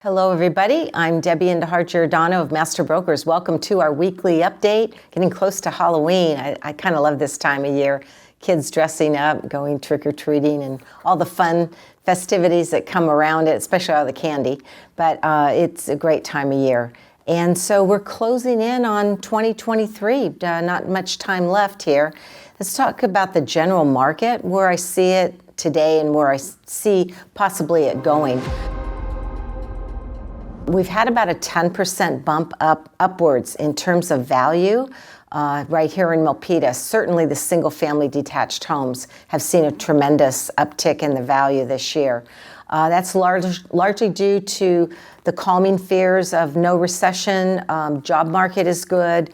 Hello, everybody. I'm Debbie Indihar Giordano of Master Brokers. Welcome to our weekly update. Getting close to Halloween. I kind of love this time of year. Kids dressing up, going trick-or-treating, and all the fun festivities that come around it, especially all the candy. But it's a great time of year. And so we're closing in on 2023. Not much time left here. Let's talk about the general market, where I see it today and where I see possibly it going. We've had about a 10% bump upwards in terms of value right here in Milpitas. Certainly the single-family detached homes have seen a tremendous uptick in the value this year. That's largely due to the calming fears of no recession. Job market is good.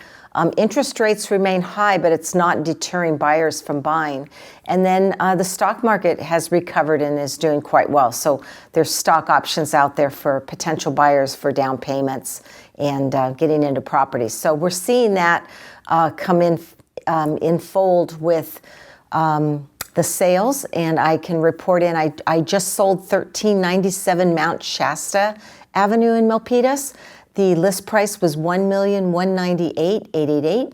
Interest rates remain high, but it's not deterring buyers from buying. And then the stock market has recovered and is doing quite well. So there's stock options out there for potential buyers for down payments and getting into properties. So we're seeing that come in fold with the sales, and I can report in. I just sold 1397 Mount Shasta Avenue in Milpitas. The list price was $1,198,888.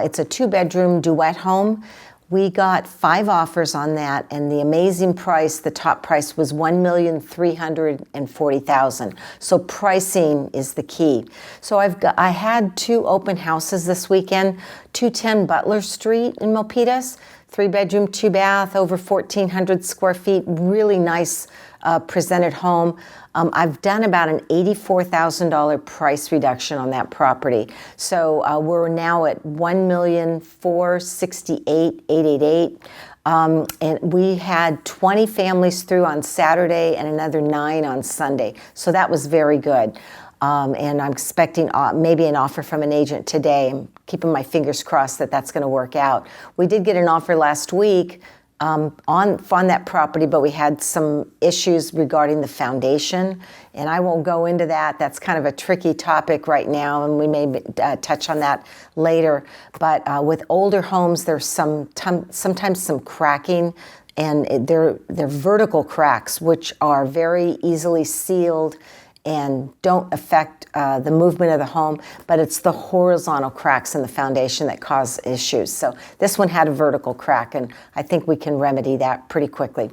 It's a two-bedroom duet home. We got 5 offers on that, and the amazing price, the top price, was $1,340,000. So pricing is the key. So I had 2 open houses this weekend. 210 Butler Street in Milpitas, 3-bedroom, 2-bath, over 1,400 square feet. Really nice presented home. I've done about an $84,000 price reduction on that property. So we're now at $1,468,888. And we had 20 families through on Saturday and another 9 on Sunday. So that was very good. And I'm expecting maybe an offer from an agent today. I'm keeping my fingers crossed that that's going to work out. We did get an offer last week on that property, but we had some issues regarding the foundation, and I won't go into that. That's kind of a tricky topic right now, and we may touch on that later. But with older homes, there's sometimes some cracking, and they're vertical cracks, which are very easily sealed and don't affect the movement of the home, but it's the horizontal cracks in the foundation that cause issues. So this one had a vertical crack, and I think we can remedy that pretty quickly.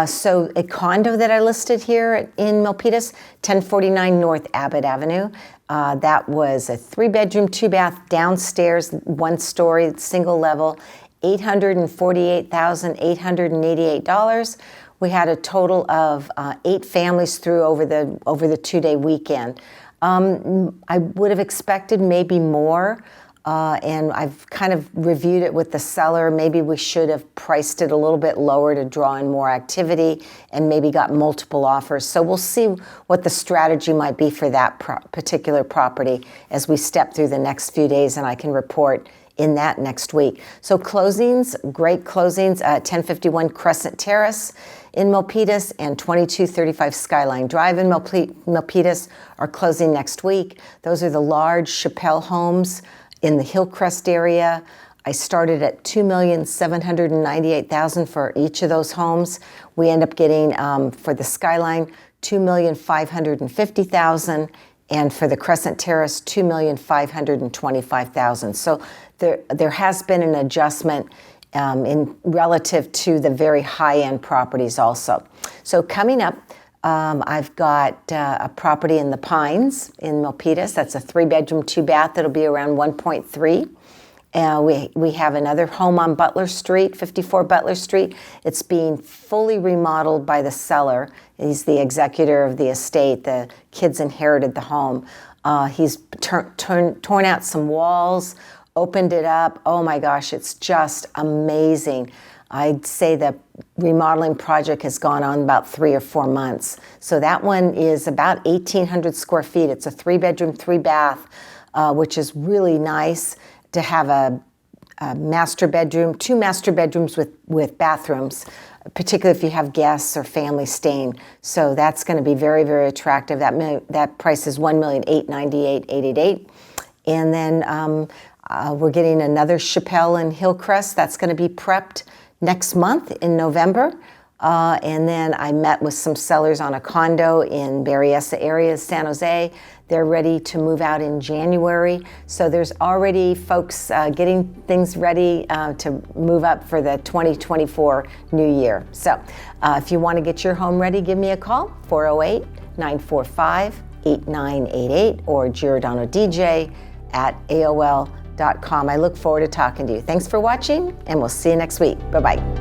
So a condo that I listed here in Milpitas, 1049 North Abbott Avenue. That was a 3-bedroom, 2-bath, downstairs, 1-story, single level, $848,888. We had a total of 8 families through over the 2-day weekend. I would have expected maybe more, and I've kind of reviewed it with the seller. Maybe we should have priced it a little bit lower to draw in more activity and maybe got multiple offers. So we'll see what the strategy might be for that particular property as we step through the next few days, and I can report in that next week. So closings, great closings, 1051 Crescent Terrace in Milpitas and 2235 Skyline Drive in Milpitas are closing next week. Those are the large Chappelle homes in the Hillcrest area. I started at $2,798,000 for each of those homes. We end up getting, for the Skyline, $2,550,000, and for the Crescent Terrace, $2,525,000. So there has been an adjustment in relative to the very high-end properties also. So coming up, I've got a property in the Pines in Milpitas. That's a 3-bedroom, 2-bath. That'll be around 1.3. We have another home on Butler Street, 54 Butler Street. It's being fully remodeled by the seller. He's the executor of the estate. The kids inherited the home. He's torn out some walls, opened it up. Oh my gosh, it's just amazing. I'd say the remodeling project has gone on about 3 or 4 months. So that one is about 1,800 square feet. It's a 3-bedroom, 3-bath, which is really nice to have a master bedroom, 2 master bedrooms with bathrooms, particularly if you have guests or family staying. So that's going to be very, very attractive. That price is $1,898,888. And then we're getting another Chappelle in Hillcrest. That's going to be prepped next month in November. And then I met with some sellers on a condo in Berryessa area, San Jose. They're ready to move out in January. So there's already folks getting things ready to move up for the 2024 new year. So if you want to get your home ready, give me a call, 408-945-8988 or giordanodj@aol.com. I look forward to talking to you. Thanks for watching, and we'll see you next week. Bye-bye.